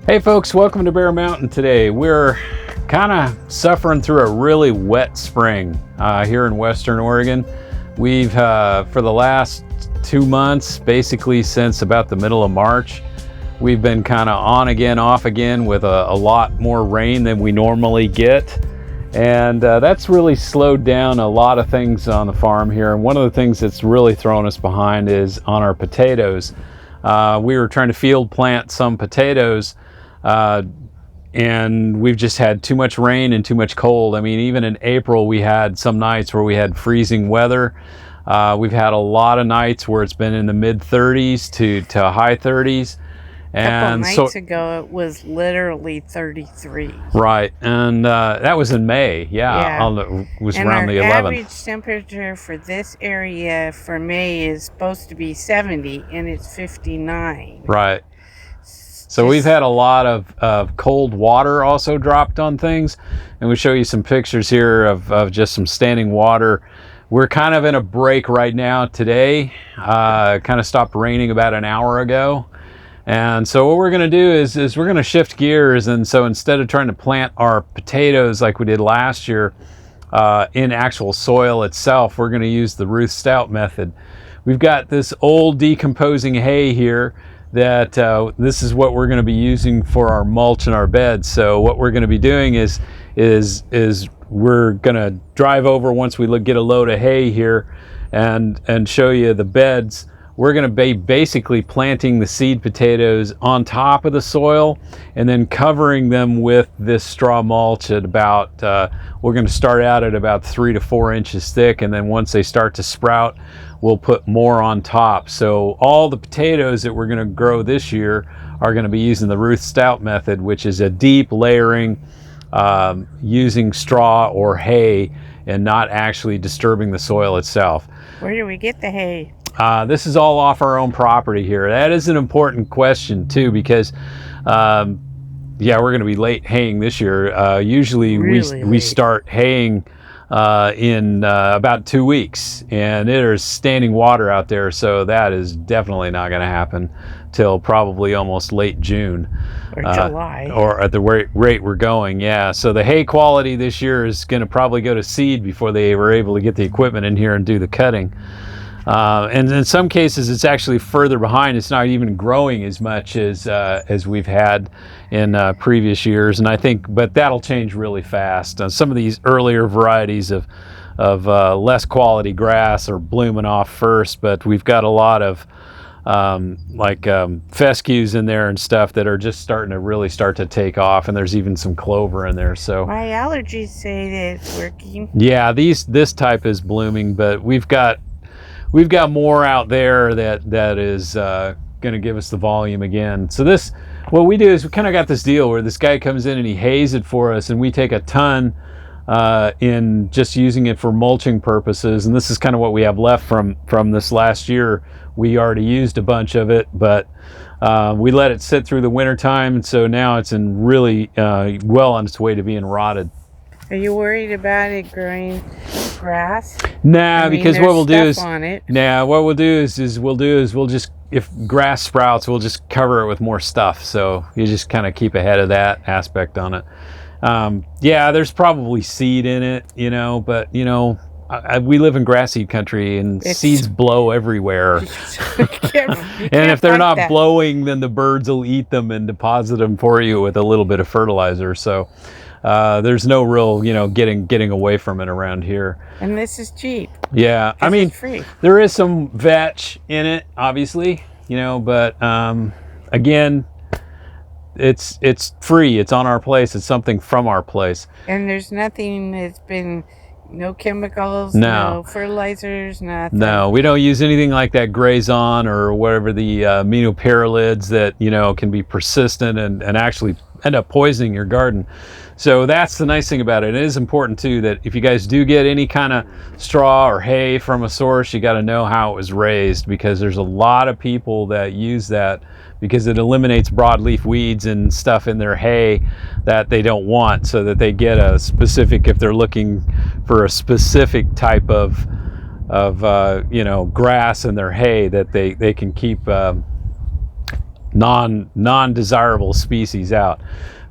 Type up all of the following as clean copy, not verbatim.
Hey folks, welcome to Bear Mountain today. We're kind of suffering through a really wet spring here in Western Oregon. We've, for the last 2 months, basically since about the middle of March, we've been kind of on again, off again with a lot more rain than we normally get. And that's really slowed down a lot of things on the farm here. And one of the things that's really thrown us behind is on our potatoes. We were trying to field plant some potatoes and we've just had too much rain and too much cold. I mean, even in April, we had some nights where we had freezing weather. We've had a lot of nights where it's been in the mid 30s to high 30s. And a couple nights ago, it was literally 33. Right, and that was in May. Yeah. It was and around the 11th. Our average temperature for this area for May is supposed to be 70, and it's 59. Right. So we've had a lot of cold water also dropped on things, and we'll show you some pictures here of just some standing water. We're kind of in a break right now today. Kind of stopped raining about an hour ago. And so what we're going to do is we're going to shift gears, and so instead of trying to plant our potatoes like we did last year in actual soil itself, we're going to use the Ruth Stout method. We've got this old decomposing hay here that this is what we're going to be using for our mulch in our beds. So what we're going to be doing is we're going to drive over once we get a load of hay here and show you the beds. We're going to be basically planting the seed potatoes on top of the soil and then covering them with this straw mulch at about, we're going to start out at about 3 to 4 inches thick, and then once they start to sprout, we'll put more on top. So all the potatoes that we're going to grow this year are going to be using the Ruth Stout method, which is a deep layering using straw or hay and not actually disturbing the soil itself. Where do we get the hay? This is all off our own property here. That is an important question too, because yeah, we're going to be late haying this year. Usually we start haying in about 2 weeks, and there's standing water out there, so that is definitely not going to happen till probably almost late June or July, or at the rate we're going. Yeah, so the hay quality this year is going to probably go to seed before they were able to get the equipment in here and do the cutting. And in some cases, it's actually further behind. It's not even growing as much as we've had in previous years. And I think, but that'll change really fast. Some of these earlier varieties of less quality grass are blooming off first, but we've got a lot of fescues in there and stuff that are just starting to really start to take off. And there's even some clover in there. So my allergies say that it's working. Yeah, this type is blooming, but we've got more out there that is going to give us the volume again. So what we do is we kind of got this deal where this guy comes in and he hays it for us, and we take a ton in just using it for mulching purposes. And this is kind of what we have left from this last year. We already used a bunch of it, but we let it sit through the winter time, and so now it's in really well on its way to being rotted. Are you worried about it growing grass? Nah, because what we'll do is we'll just, if grass sprouts, we'll just cover it with more stuff. So you just kind of keep ahead of that aspect on it. Yeah, there's probably seed in it, but we live in grass seed country, and seeds blow everywhere. And if they're not blowing, then the birds will eat them and deposit them for you with a little bit of fertilizer. So there's no real, getting away from it around here. And this is cheap. Yeah, I mean, free. There is some vetch in it, obviously, but again, it's free. It's on our place. It's something from our place. And there's nothing that's been, no chemicals, no no fertilizers, nothing. No, we don't use anything like that Grazon or whatever the aminopyralids that, can be persistent and actually end up poisoning your garden. So that's the nice thing about it. It is important too that if you guys do get any kind of straw or hay from a source, you got to know how it was raised, because there's a lot of people that use that because it eliminates broadleaf weeds and stuff in their hay that they don't want, so that they get a specific, if they're looking for a specific type of grass in their hay, that they can keep non-desirable species out.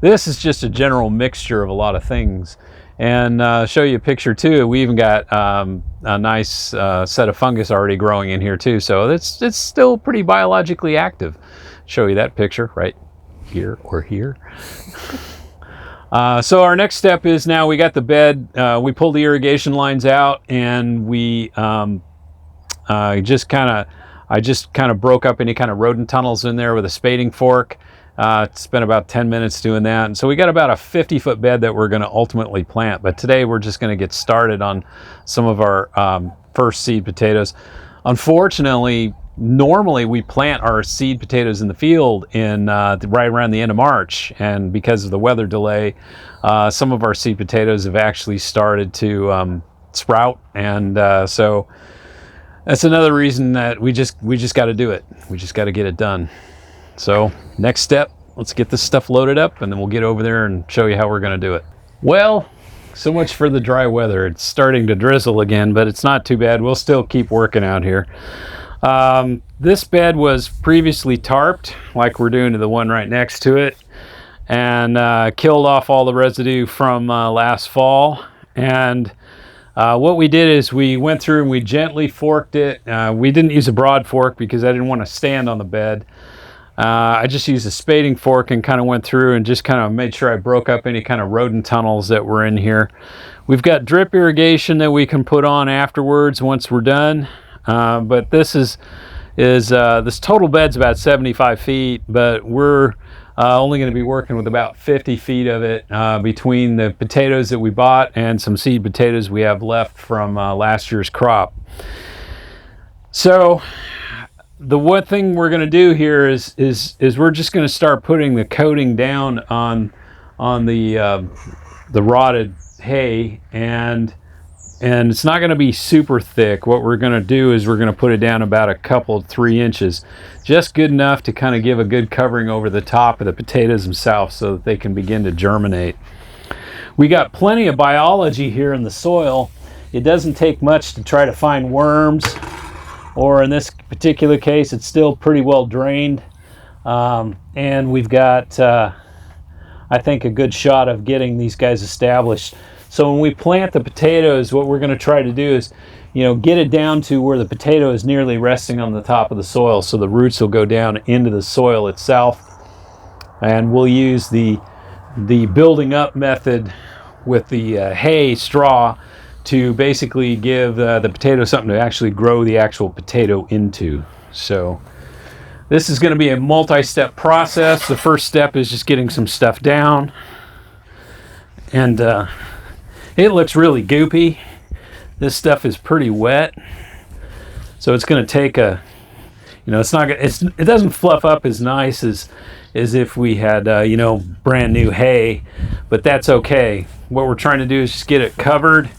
This is just a general mixture of a lot of things. And show you a picture too. We even got a nice set of fungus already growing in here too. So it's still pretty biologically active. Show you that picture right here or here. So our next step is, now we got the bed. We pulled the irrigation lines out, and we I just kind of broke up any kind of rodent tunnels in there with a spading fork. Spent about 10 minutes doing that. And so we got about a 50-foot bed that we're going to ultimately plant. But today we're just going to get started on some of our first seed potatoes. Unfortunately, normally we plant our seed potatoes in the field in right around the end of March. And because of the weather delay, some of our seed potatoes have actually started to sprout. And so that's another reason that we just got to do it. We just got to get it done. So next step, let's get this stuff loaded up, and then we'll get over there and show you how we're going to do it. Well, so much for the dry weather. It's starting to drizzle again, but it's not too bad. We'll still keep working out here. This bed was previously tarped, like we're doing to the one right next to it, and killed off all the residue from last fall. And what we did is we went through and we gently forked it. We didn't use a broad fork because I didn't want to stand on the bed. I just used a spading fork and kind of went through and just kind of made sure I broke up any kind of rodent tunnels that were in here. We've got drip irrigation that we can put on afterwards once we're done. But this this total bed's about 75 feet, but we're only going to be working with about 50 feet of it between the potatoes that we bought and some seed potatoes we have left from last year's crop. So the one thing we're going to do here is we're just going to start putting the coating down on the rotted hay, and it's not going to be super thick. What we're going to do is we're going to put it down about 3 inches, just good enough to kind of give a good covering over the top of the potatoes themselves so that they can begin to germinate. We got plenty of biology here in the soil. It doesn't take much to try to find worms, or in this particular case, it's still pretty well drained. And we've got, I think, a good shot of getting these guys established. So when we plant the potatoes, what we're going to try to do is, get it down to where the potato is nearly resting on the top of the soil, so the roots will go down into the soil itself. And we'll use the building up method with the hay straw to basically give the potato something to actually grow the actual potato into. So this is going to be a multi-step process. The first step is just getting some stuff down, and it looks really goopy. This stuff is pretty wet, so it's going to take it doesn't fluff up as nice as if we had brand new hay, but that's okay. What we're trying to do is just get it covered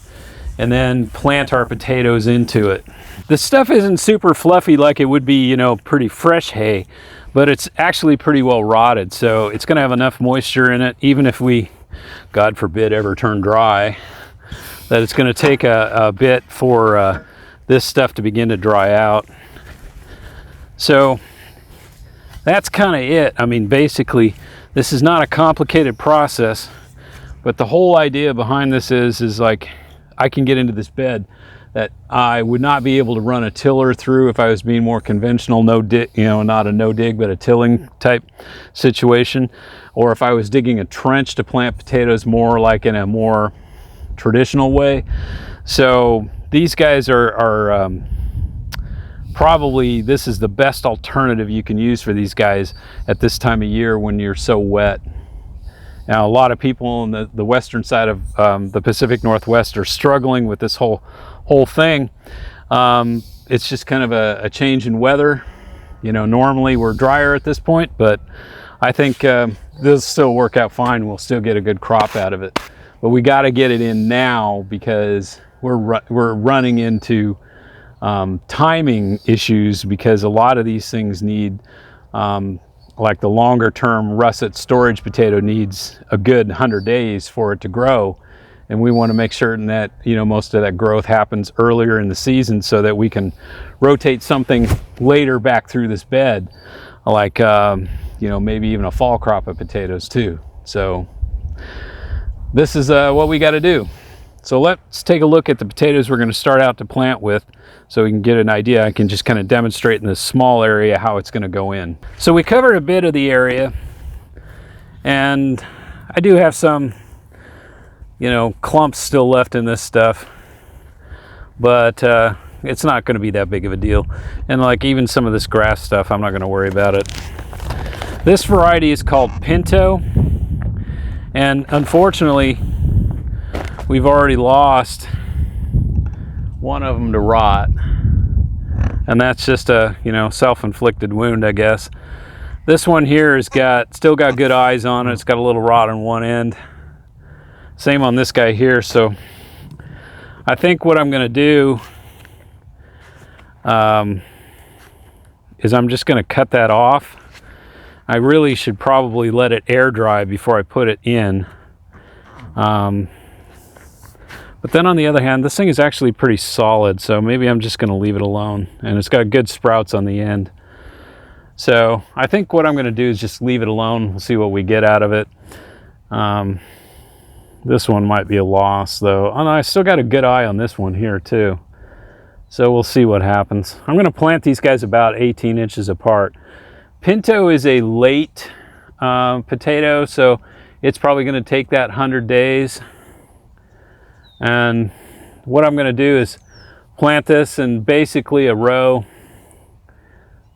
and then plant our potatoes into it. The stuff isn't super fluffy like it would be, pretty fresh hay, but it's actually pretty well rotted, so it's going to have enough moisture in it, even if we, God forbid, ever turn dry, that it's going to take a bit for this stuff to begin to dry out. So that's kind of it. I mean, basically, this is not a complicated process, but the whole idea behind this is like, I can get into this bed that I would not be able to run a tiller through if I was being more conventional, not a no dig, but a tilling type situation, or if I was digging a trench to plant potatoes more like in a more traditional way. So these guys are probably, this is the best alternative you can use for these guys at this time of year when you're so wet. Now, a lot of people on the western side of the Pacific Northwest are struggling with this whole thing. It's just kind of a change in weather. Normally we're drier at this point, but I think this will still work out fine. We'll still get a good crop out of it. But we got to get it in now because we're running into timing issues, because a lot of these things need like the longer term russet storage potato needs a good 100 days for it to grow, and we want to make certain that most of that growth happens earlier in the season so that we can rotate something later back through this bed. like you know, maybe even a fall crop of potatoes too. So this is what we got to do. So let's take a look at the potatoes we're going to start out to plant with, so we can get an idea. I can just kind of demonstrate in this small area how it's going to go in. So we covered a bit of the area, and I do have some, you know, clumps still left in this stuff, but it's not going to be that big of a deal. And like even some of this grass stuff, I'm not going to worry about it. This variety is called Pinto, and unfortunately we've already lost one of them to rot, and that's just a, you know, self-inflicted wound, I guess. This one here has still got good eyes on it. It's got a little rot on one end. Same on this guy here. So I think what I'm going to do is I'm just going to cut that off. I really should probably let it air dry before I put it in. But then on the other hand, this thing is actually pretty solid, so maybe I'm just going to leave it alone. And it's got good sprouts on the end. So I think what I'm going to do is just leave it alone. We'll see what we get out of it. This one might be a loss though. Oh, no, I still got a good eye on this one here too. So we'll see what happens. I'm going to plant these guys about 18 inches apart. Pinto is a late potato, so it's probably going to take that 100 days. And what I'm going to do is plant this in basically a row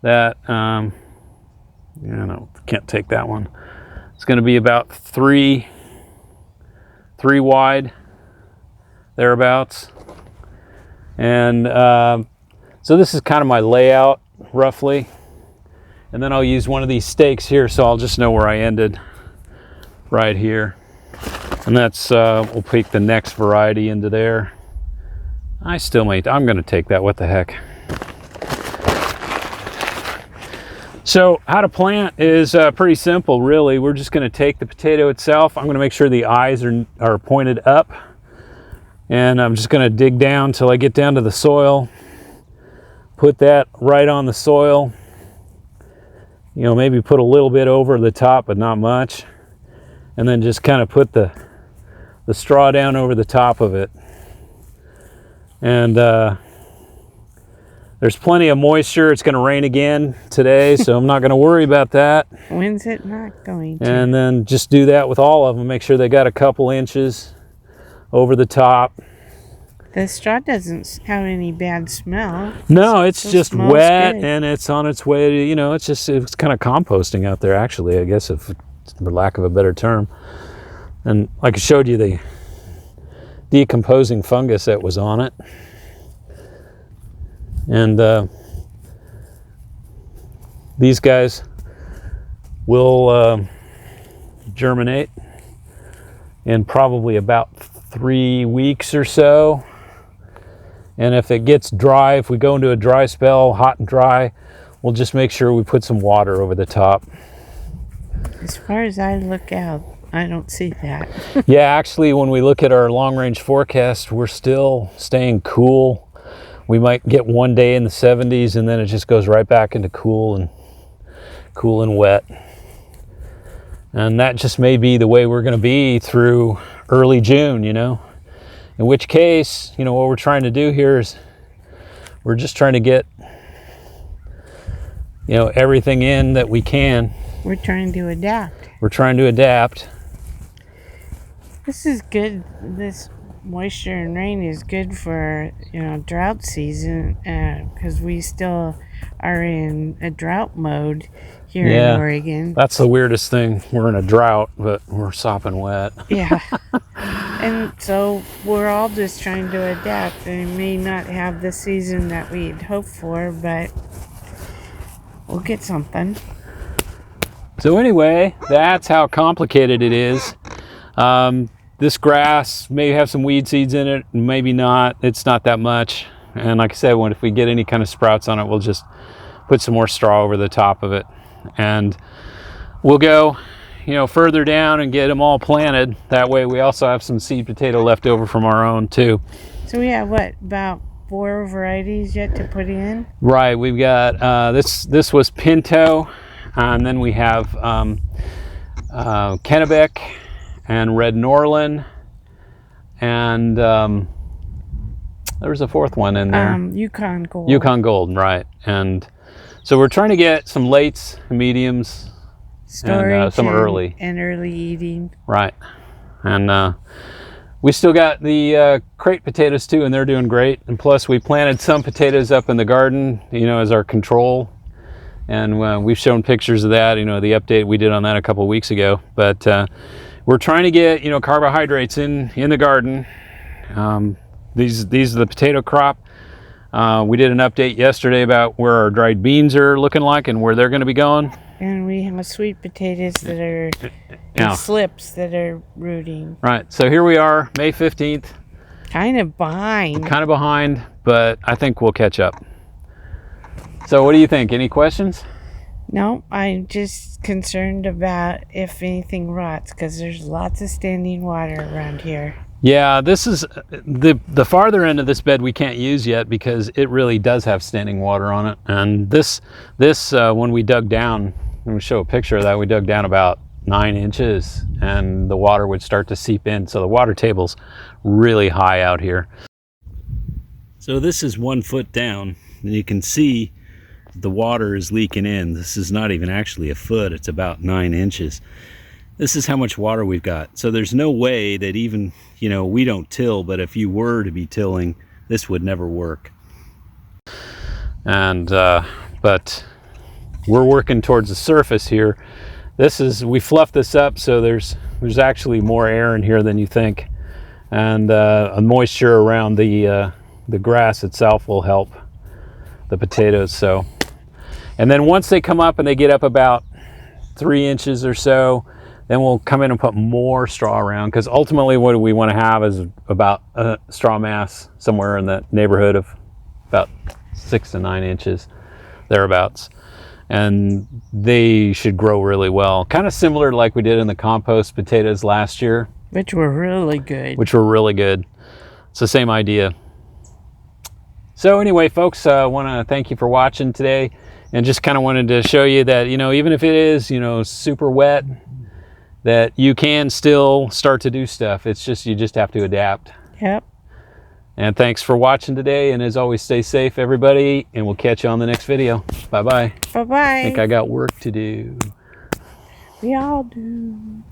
that, yeah, no, can't take that one. It's going to be about three wide, thereabouts. And so this is kind of my layout, roughly. And then I'll use one of these stakes here, so I'll just know where I ended right here. And that's, we'll pick the next variety into there. I'm going to take that, what the heck. So how to plant is pretty simple, really. We're just going to take the potato itself. I'm going to make sure the eyes are pointed up. And I'm just going to dig down till I get down to the soil. Put that right on the soil. You know, maybe put a little bit over the top, but not much. And then just kind of put the straw down over the top of it. And there's plenty of moisture. It's going to rain again today, so I'm not going to worry about that. When's it not going to? And then just do that with all of them. Make sure they got a couple inches over the top. The straw doesn't have any bad smell. No, it's just wet, good. and it's on its way to, you know, it's kind of composting out there, actually, I guess, if for lack of a better term. And like I showed you, the decomposing fungus that was on it. And these guys will germinate in probably about 3 weeks or so. And if it gets dry, if we go into a dry spell, hot and dry, we'll just make sure we put some water over the top. As far as I look out, I don't see that. Yeah, actually, when we look at our long-range forecast, we're still staying cool. We might get one day in the 70s, and then it just goes right back into cool and wet. And that just may be the way we're going to be through early June, you know. In which case, you know, what we're trying to do here is we're just trying to get, you know, everything in that we can. We're trying to adapt. We're trying to adapt. This is good. This moisture and rain is good for, you know, drought season, because we still are in a drought mode here in Oregon. That's the weirdest thing. We're in a drought, but we're sopping wet. Yeah. And so we're all just trying to adapt. And may not have the season that we'd hoped for, but we'll get something. So anyway, that's how complicated it is. This grass may have some weed seeds in it, maybe not. It's not that much. And like I said, if we get any kind of sprouts on it, we'll just put some more straw over the top of it. And we'll go, you know, further down and get them all planted. That way we also have some seed potato left over from our own too. So we have what, about 4 varieties yet to put in? Right, we've got, this was Pinto. and then we have Kennebec and Red Norland, and there's a fourth one in there. Yukon Gold. Yukon Gold, right. And so we're trying to get some lates, mediums, Storage and some early. And early eating. Right. And we still got the crate potatoes too, and they're doing great. And plus we planted some potatoes up in the garden, you know, as our control. And we've shown pictures of that, you know, the update we did on that a couple of weeks ago. But we're trying to get, you know, carbohydrates in the garden. These are the potato crop. We did an update yesterday about where our dried beans are looking like and where they're going to be going. And we have sweet potatoes that are in slips that are rooting. Right. So here we are, May 15th. Kind of behind, but I think we'll catch up. So what do you think? Any questions? No, I'm just concerned about if anything rots, because there's lots of standing water around here. Yeah, this is the farther end of this bed we can't use yet because it really does have standing water on it. And this when we dug down, I'm going to show a picture of that, we dug down about 9 inches and the water would start to seep in. So the water table's really high out here. So this is 1 foot down and you can see the water is leaking in. This is not even actually a foot, it's about 9 inches. This is how much water we've got. So there's no way that even, you know, we don't till, but if you were to be tilling, this would never work. And but we're working towards the surface here. We fluffed this up so there's actually more air in here than you think, and a moisture around the grass itself will help the potatoes. So, and then once they come up and they get up about 3 inches or so, then we'll come in and put more straw around, because ultimately what we want to have is about a straw mass somewhere in the neighborhood of about 6 to 9 inches, thereabouts. And they should grow really well. Kind of similar to like we did in the compost potatoes last year. Which were really good. It's the same idea. So anyway, folks, I want to thank you for watching today, and just kind of wanted to show you that, you know, even if it is, you know, super wet, that you can still start to do stuff. It's just, you just have to adapt. Yep. And thanks for watching today. And as always, stay safe, everybody. And we'll catch you on the next video. Bye-bye. Bye-bye. I think I got work to do. We all do.